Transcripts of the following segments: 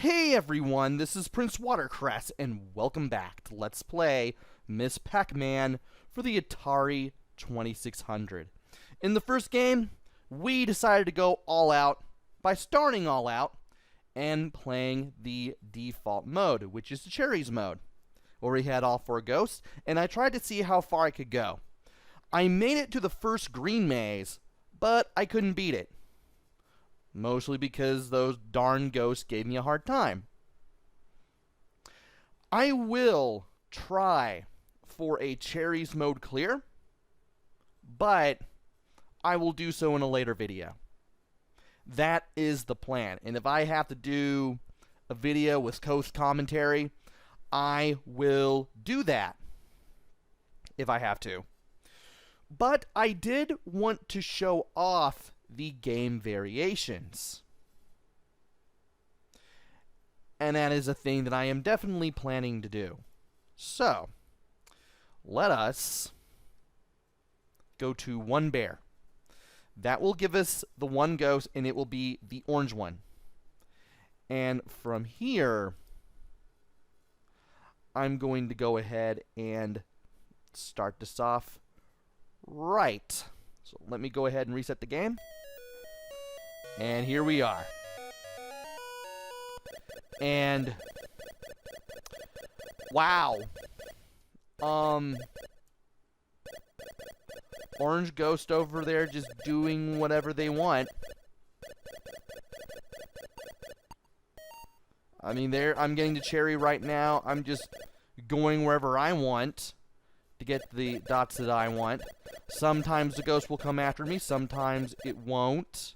Hey everyone, this is PrinceWatercress, and welcome back to Let's Play Miss Pac-Man for the Atari 2600. In the first game, we decided to go all out by starting all out and playing the default mode, which is the Cherries mode, where we had all four ghosts, and I tried to see how far I could go. I made it to the first green maze, but I couldn't beat it. Mostly because those darn ghosts gave me a hard time. I will try for a Cherries mode clear, but I will do so in a later video. That is the plan. And if I have to do a video with Coast commentary, I will do that if I have to. But I did want to show off the game variations. And that is a thing that I am definitely planning to do. So, let us go to one bear. That will give us the one ghost, and it will be the orange one. And from here, I'm going to go ahead and start this off right. So let me go ahead and reset the game. And here we are. And wow. Orange ghost over there just doing whatever they want. I mean, I'm getting the cherry right now. I'm just going wherever I want to get the dots that I want. Sometimes the ghost will come after me, sometimes it won't.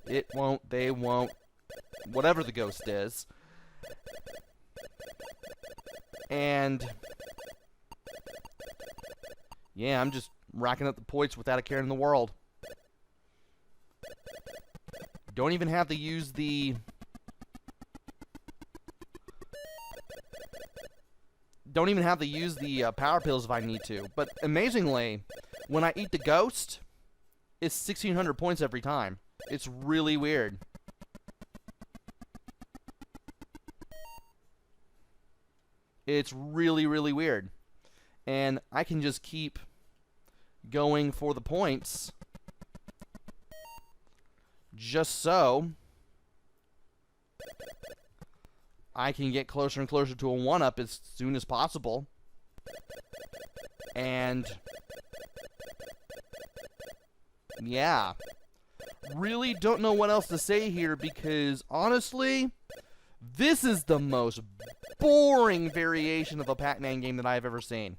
It won't, they won't. Whatever the ghost is. And yeah, I'm just racking up the points without a care in the world. Don't even have to use the power pills if I need to. But amazingly, when I eat the ghost, it's 1,600 points every time. It's really weird. It's really, really weird. And I can just keep going for the points. Just so I can get closer and closer to a 1-up as soon as possible. And yeah. Really don't know what else to say here because, honestly, this is the most boring variation of a Pac-Man game that I've ever seen.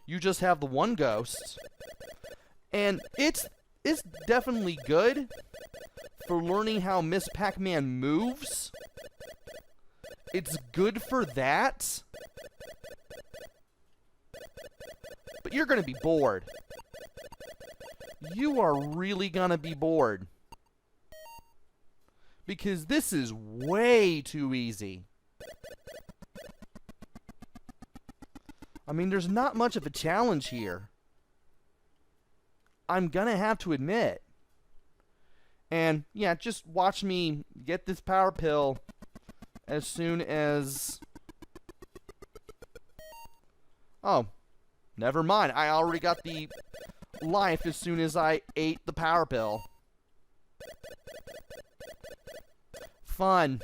You just have the one ghost, and it's definitely good for learning how Miss Pac-Man moves. It's good for that, but you're going to be bored. You are really gonna be bored. Because this is way too easy. I mean, there's not much of a challenge here. I'm gonna have to admit. And yeah, just watch me get this power pill as soon as... Oh, never mind. I already got the life as soon as I ate the power pill. Fun.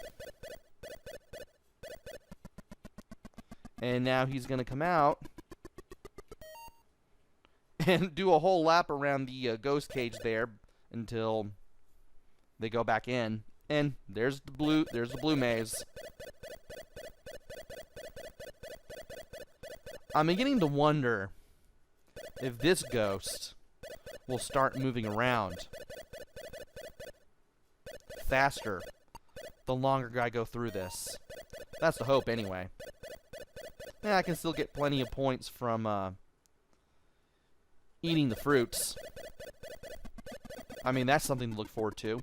And now he's gonna come out and do a whole lap around the ghost cage there until they go back in. And there's the blue maze. I'm beginning to wonder if this ghost will start moving around faster the longer I go through this. That's the hope anyway. Yeah, I can still get plenty of points from eating the fruits. I mean, that's something to look forward to.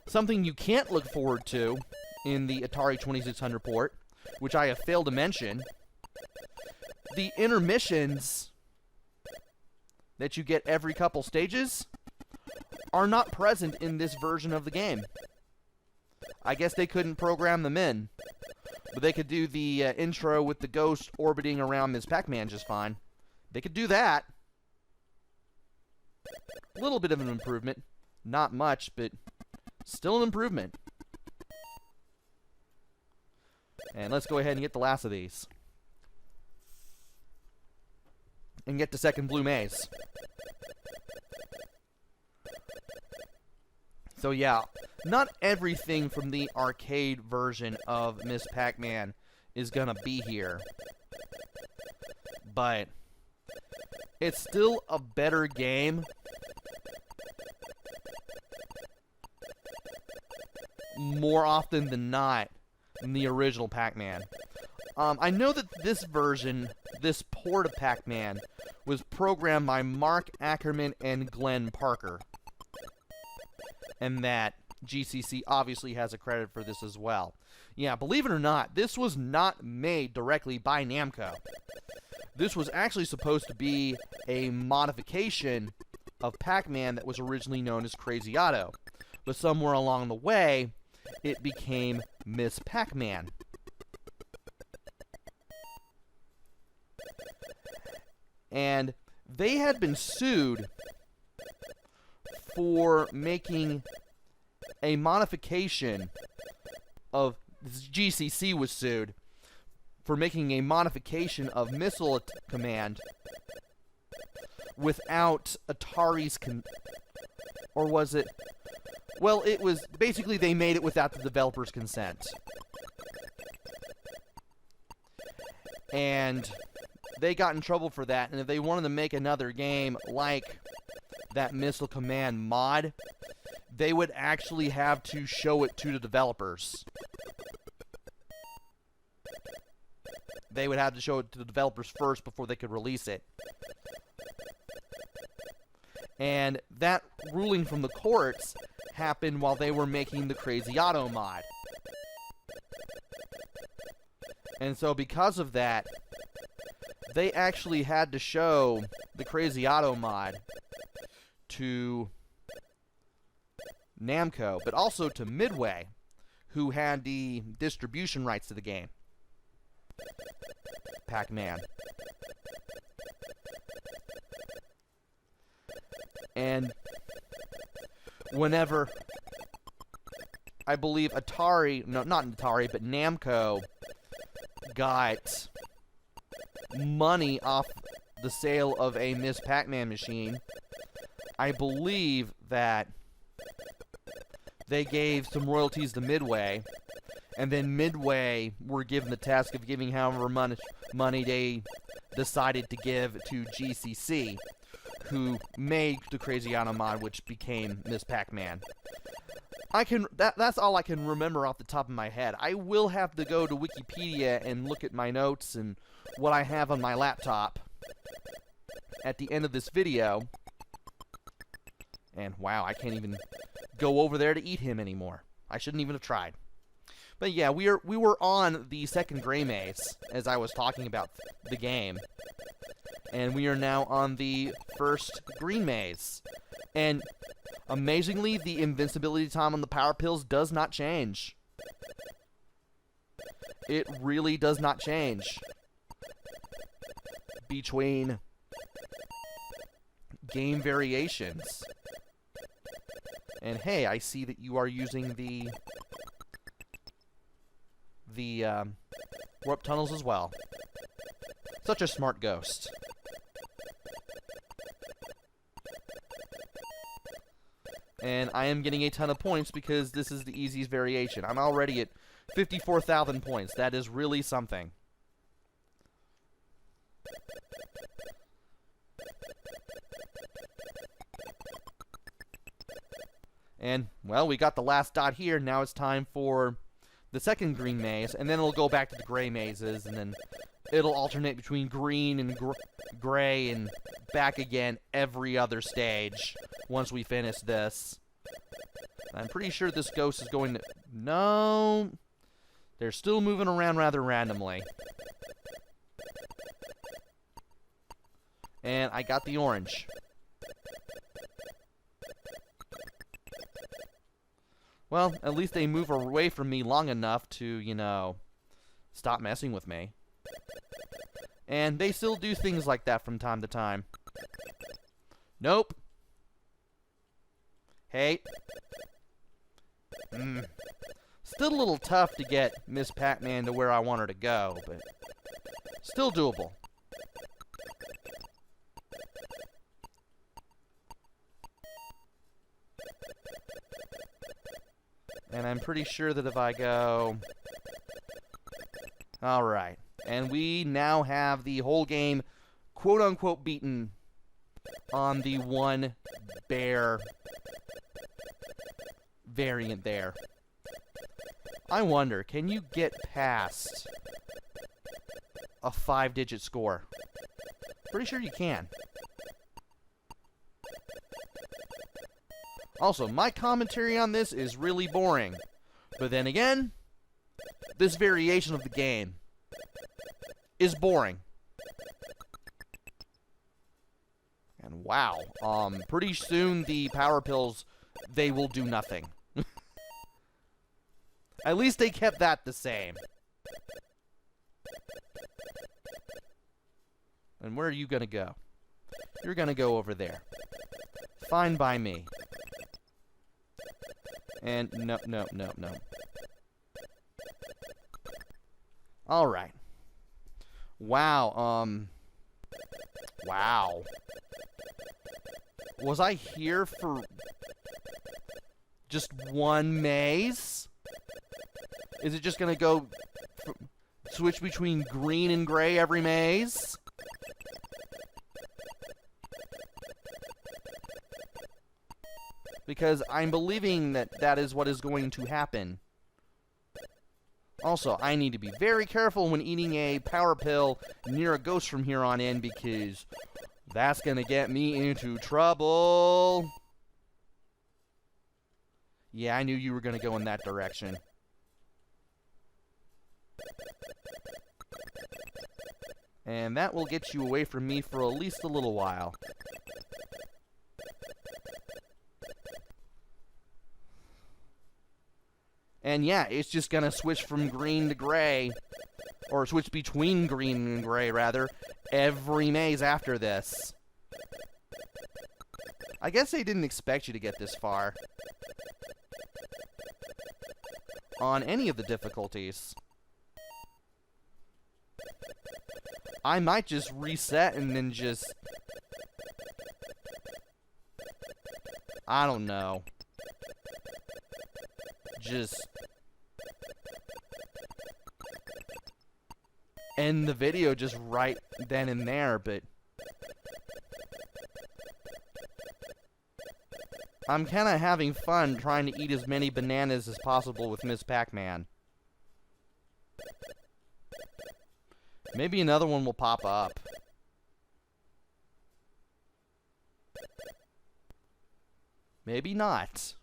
Something you can't look forward to in the Atari 2600 port, which I have failed to mention. The intermissions that you get every couple stages are not present in this version of the game. I guess they couldn't program them in. But they could do the intro with the ghost orbiting around Ms. Pac-Man just fine. They could do that. A little bit of an improvement. Not much, but still an improvement. And let's go ahead and get the last of these. And get the second blue maze. So yeah, not everything from the arcade version of Ms. Pac-Man is gonna be here. But it's still a better game. More often than not than the original Pac-Man. I know that this version, this port of Pac-Man, was programmed by Mark Ackerman and Glenn Parker. And that GCC obviously has a credit for this as well. Yeah, believe it or not, this was not made directly by Namco. This was actually supposed to be a modification of Pac-Man that was originally known as Crazy Otto. But somewhere along the way, it became Miss Pac-Man. And they had been sued for making a modification of... GCC was sued for making a modification of Missile Command without Atari's... or was it... Well, it was... Basically, they made it without the developer's consent. And they got in trouble for that, and if they wanted to make another game like that Missile Command mod, they would actually have to show it to the developers. They would have to show it to the developers first before they could release it. And that ruling from the courts happened while they were making the Crazy Otto mod. And so because of that, they actually had to show the Crazy Otto mod to Namco, but also to Midway, who had the distribution rights to the game. Pac-Man. And whenever, I believe Atari, no, not Atari, but Namco got money off the sale of a Miss Pac-Man machine, I believe that they gave some royalties to Midway, and then Midway were given the task of giving however money they decided to give to GCC, who made the Crazy Otto mod, which became Miss Pac-Man. That's all I can remember off the top of my head. I will have to go to Wikipedia and look at my notes and what I have on my laptop at the end of this video. And wow, I can't even go over there to eat him anymore. I shouldn't even have tried. But yeah, we were on the second gray maze as I was talking about the game. And we are now on the first green maze. And amazingly, the invincibility time on the power pills does not change. It really does not change between game variations. And hey, I see that you are using the warp tunnels as well. Such a smart ghost. And I am getting a ton of points because this is the easiest variation. I'm already at 54,000 points. That is really something. And, well, we got the last dot here. Now it's time for the second green maze, and then it'll go back to the gray mazes, and then it'll alternate between green and gray and back again every other stage once we finish this. I'm pretty sure this ghost is going to... No. They're still moving around rather randomly. And I got the orange. Well, at least they move away from me long enough to, you know, Stop messing with me. And they still do things like that from time to time. Nope. Hey. Still a little tough to get Miss Pac-Man to where I want her to go, but still doable. And I'm pretty sure that if I go... Alright. And we now have the whole game, quote-unquote, beaten on the one bear variant there. I wonder, can you get past a 5-digit score? Pretty sure you can. Also, my commentary on this is really boring. But then again, this variation of the game is boring. And wow, pretty soon the power pills, they will do nothing. At least they kept that the same. And where are you gonna go? You're gonna go over there. Fine by me. And no. Alright. Wow, wow. Was I here for just one maze? Is it just gonna go switch between green and gray every maze? Because I'm believing that that is what is going to happen. Also, I need to be very careful when eating a power pill near a ghost from here on in, because that's gonna get me into trouble. Yeah, I knew you were gonna go in that direction. And that will get you away from me for at least a little while. And yeah, it's just gonna switch from green to gray, or switch between green and gray, rather, every maze after this. I guess they didn't expect you to get this far on any of the difficulties. I might just reset and then just... I don't know. Just... end the video just right then and there, but... I'm kinda having fun trying to eat as many bananas as possible with Miss Pac-Man. Maybe another one will pop up. Maybe not.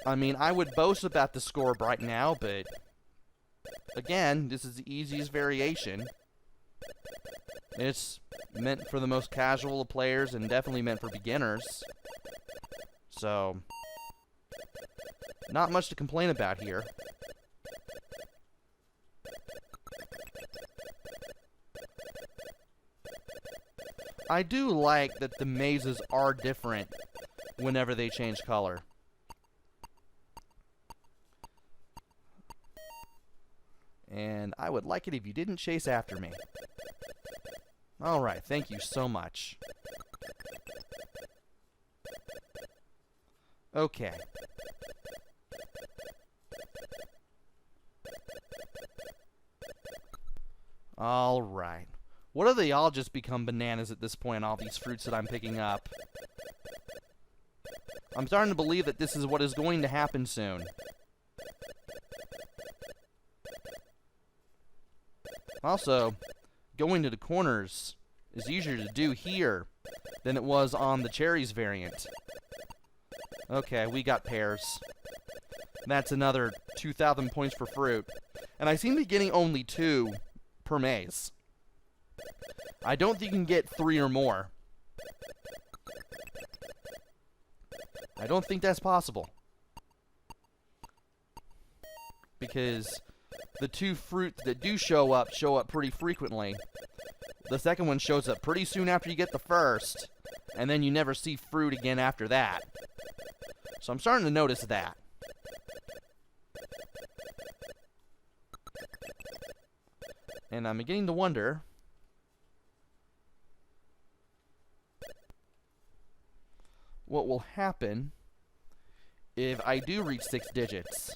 I mean, I would boast about the score right now, but... again, this is the easiest variation. It's meant for the most casual of players and definitely meant for beginners. So... not much to complain about here. I do like that the mazes are different whenever they change color. And I would like it if you didn't chase after me. Alright, thank you so much. Okay. Alright. What do they all just become bananas at this point, all these fruits that I'm picking up? I'm starting to believe that this is what is going to happen soon. Also, going to the corners is easier to do here than it was on the cherries variant. Okay, we got pears. That's another 2,000 points for fruit. And I seem to be getting only 2 per maze. I don't think you can get 3 or more. I don't think that's possible. because the two fruits that do show up pretty frequently. The second one shows up pretty soon after you get the first, and then you never see fruit again after that. So I'm starting to notice that. And I'm beginning to wonder what will happen if I do reach 6 digits.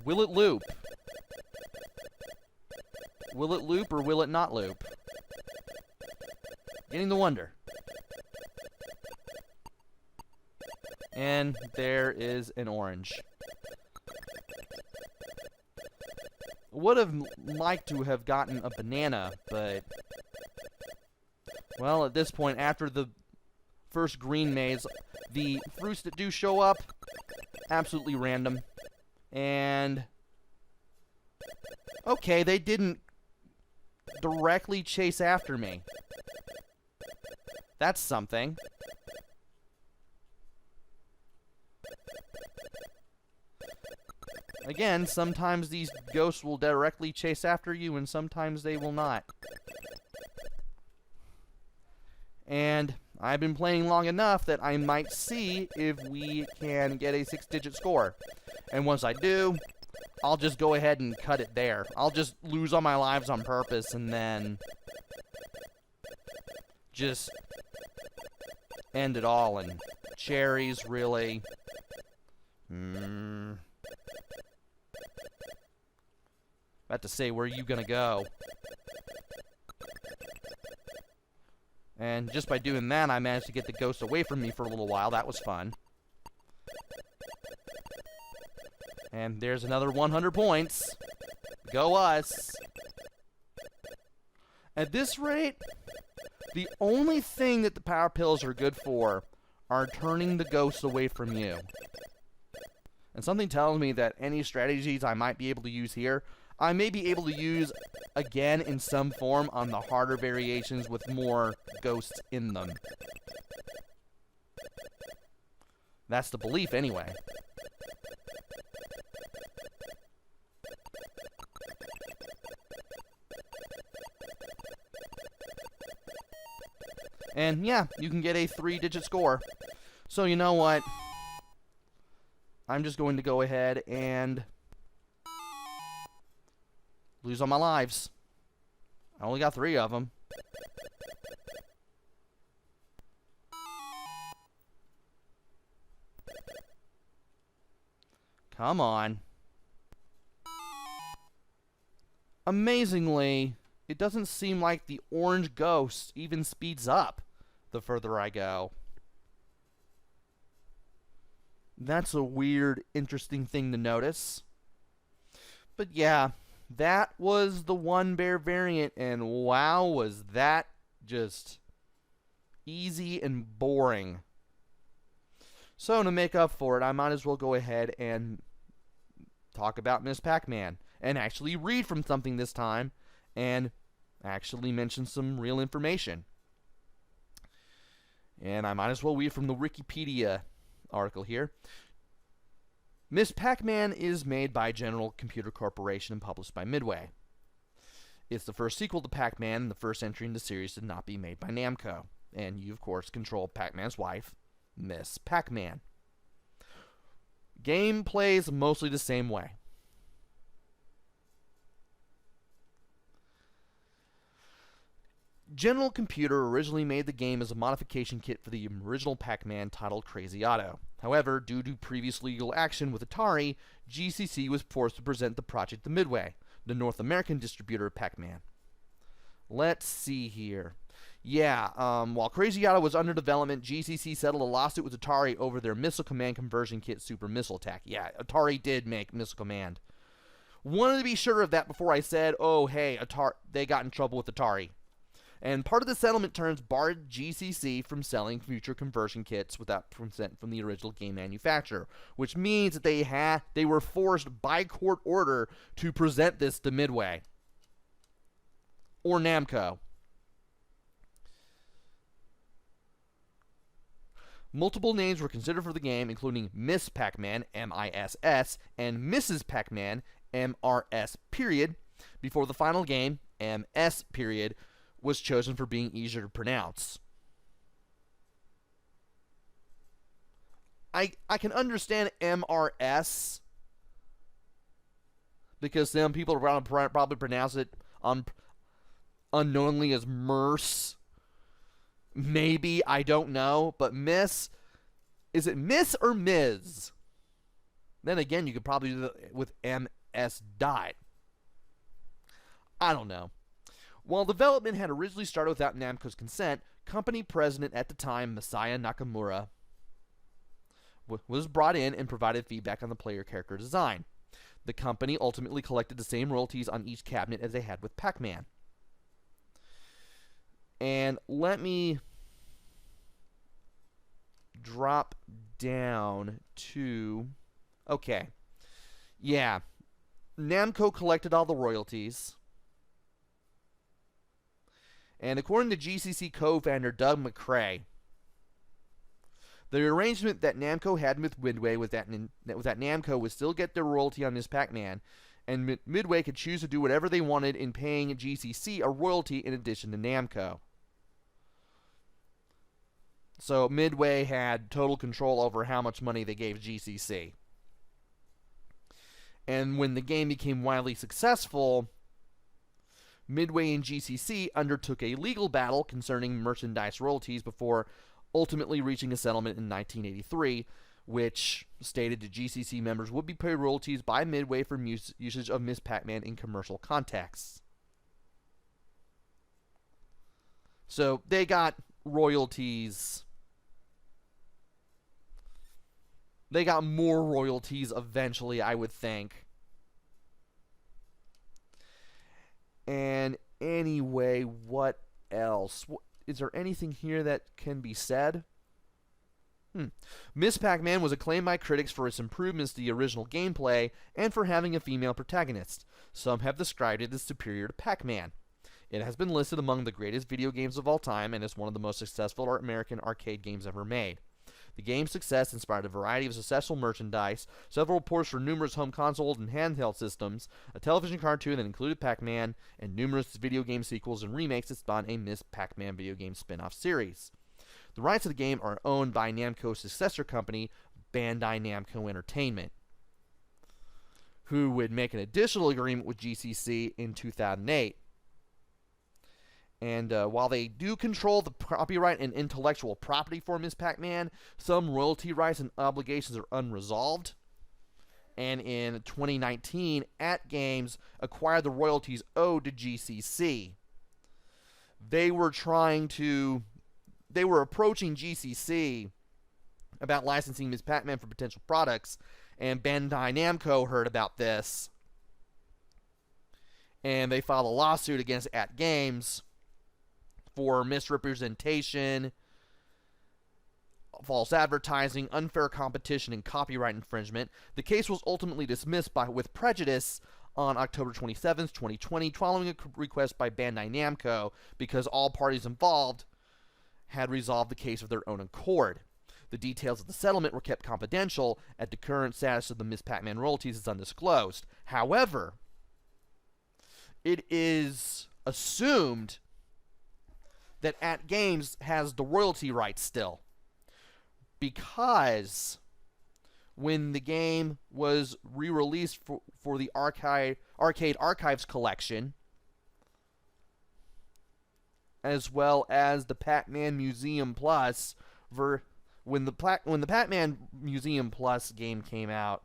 Will it loop? Will it loop or will it not loop? Getting to wonder. And there is an orange. Would have liked to have gotten a banana, but well, at this point, after the first green maze, the fruits that do show up, absolutely random. And okay, they didn't directly chase after me. That's something. Again, sometimes these ghosts will directly chase after you, and sometimes they will not. And I've been playing long enough that I might see if we can get a 6-digit score. And once I do, I'll just go ahead and cut it there. I'll just lose all my lives on purpose and then just end it all. And cherries, really? About to say, where are you gonna go? And just by doing that, I managed to get the ghost away from me for a little while. That was fun. And there's another 100 points. Go us. At this rate, the only thing that the power pills are good for are turning the ghosts away from you. And something tells me that any strategies I might be able to use here, I may be able to use again in some form on the harder variations with more ghosts in them. That's the belief anyway. And yeah, you can get a 3-digit score. So you know what? I'm just going to go ahead and lose all my lives. I only got 3 of them. Come on. Amazingly, it doesn't seem like the orange ghost even speeds up the further I go. That's a weird, interesting thing to notice. But yeah, that was the 1-bear variant, and wow, was that just easy and boring. So to make up for it, I might as well go ahead and talk about Miss Pac-Man, and actually read from something this time, and actually mention some real information. And I might as well read from the Wikipedia article here. Miss Pac-Man is made by General Computer Corporation and published by Midway. It's the first sequel to Pac-Man, and the first entry in the series to not be made by Namco. And you, of course, control Pac-Man's wife, Miss Pac-Man. Game plays mostly the same way. General Computer originally made the game as a modification kit for the original Pac-Man titled Crazy Otto. However, due to previous legal action with Atari, GCC was forced to present the project to Midway, the North American distributor of Pac-Man. Let's see here. Yeah, while Crazy Otto was under development, GCC settled a lawsuit with Atari over their Missile Command conversion kit, Super Missile Attack. Yeah, Atari did make Missile Command. Wanted to be sure of that before I said, oh, hey, Atari, they got in trouble with Atari. And part of the settlement terms barred GCC from selling future conversion kits without consent from the original game manufacturer, which means that they were forced by court order to present this to Midway or Namco. Multiple names were considered for the game, including Miss Pac-Man, M-I-S-S, and Mrs. Pac-Man, M-R-S period, before the final game, M-S period, was chosen for being easier to pronounce. I can understand M-R-S, because some people around probably pronounce it unknowingly as Merce. Maybe, I don't know. But Miss, is it Miss or Ms? Then again, you could probably do it with MS dot. I don't know. While development had originally started without Namco's consent, company president at the time, Masaya Nakamura, was brought in and provided feedback on the player character design. The company ultimately collected the same royalties on each cabinet as they had with Pac-Man. And let me drop down to... Okay. Yeah. Namco collected all the royalties. And according to GCC co-founder Doug McCrae, the arrangement that Namco had with Midway was that Namco would still get their royalty on Ms. Pac-Man, and Midway could choose to do whatever they wanted in paying GCC a royalty in addition to Namco. So Midway had total control over how much money they gave GCC. And when the game became widely successful, Midway and GCC undertook a legal battle concerning merchandise royalties before ultimately reaching a settlement in 1983, which stated that GCC members would be paid royalties by Midway for usage of Ms. Pac-Man in commercial contexts. So they got royalties. They got more royalties eventually, I would think. And anyway, what else? Is there anything here that can be said? Ms. Pac-Man was acclaimed by critics for its improvements to the original gameplay and for having a female protagonist. Some have described it as superior to Pac-Man. It has been listed among the greatest video games of all time and is one of the most successful American arcade games ever made. The game's success inspired a variety of successful merchandise, several ports for numerous home console and handheld systems, a television cartoon that included Pac-Man, and numerous video game sequels and remakes that spawned a Ms. Pac-Man video game spin-off series. The rights of the game are owned by Namco's successor company, Bandai Namco Entertainment, who would make an additional agreement with GCC in 2008. And while they do control the copyright and intellectual property for Ms. Pac-Man, some royalty rights and obligations are unresolved. And in 2019, At Games acquired the royalties owed to GCC. They were approaching GCC about licensing Ms. Pac-Man for potential products, and Bandai Namco heard about this. And they filed a lawsuit against At Games for misrepresentation, false advertising, unfair competition, and copyright infringement. The case was ultimately dismissed with prejudice on October 27, 2020, following a request by Bandai Namco because all parties involved had resolved the case of their own accord. The details of the settlement were kept confidential, as the current status of the Ms. Pac-Man royalties is undisclosed. However, it is assumed that At Games has the royalty rights still, because when the game was re-released for the Arcade Archives collection, as well as the Pac-Man Museum Plus, when the Pac-Man Museum Plus game came out,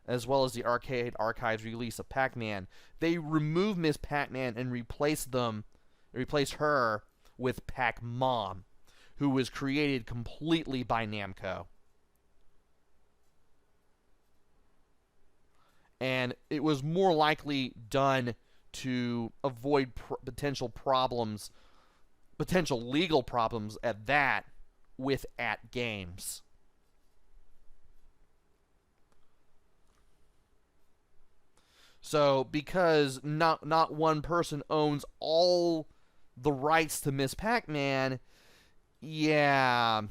as well as the Arcade Archives release of Pac-Man, they removed Ms. Pac-Man and replaced her with Pac-Mom, who was created completely by Namco. And it was more likely done to avoid potential legal problems at that, with At Games. So, because not one person owns all the rights to Ms. Pac-Man, yeah,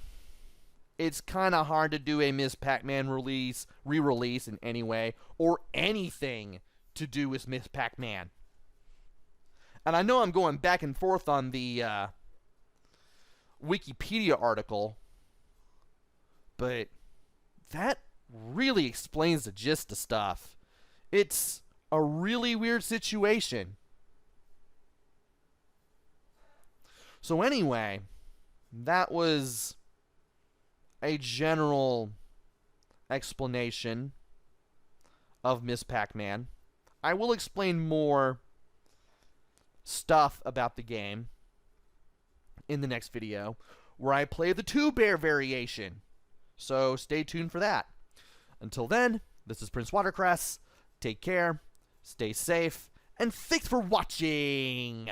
it's kind of hard to do a Miss Pac-Man re-release in any way, or anything to do with Miss Pac-Man. And I know I'm going back and forth on the Wikipedia article, but that really explains the gist of stuff. It's a really weird situation. So anyway, that was a general explanation of Miss Pac-Man. I will explain more stuff about the game in the next video, where I play the two-bear variation. So stay tuned for that. Until then, this is PrinceWatercress. Take care, stay safe, and thanks for watching!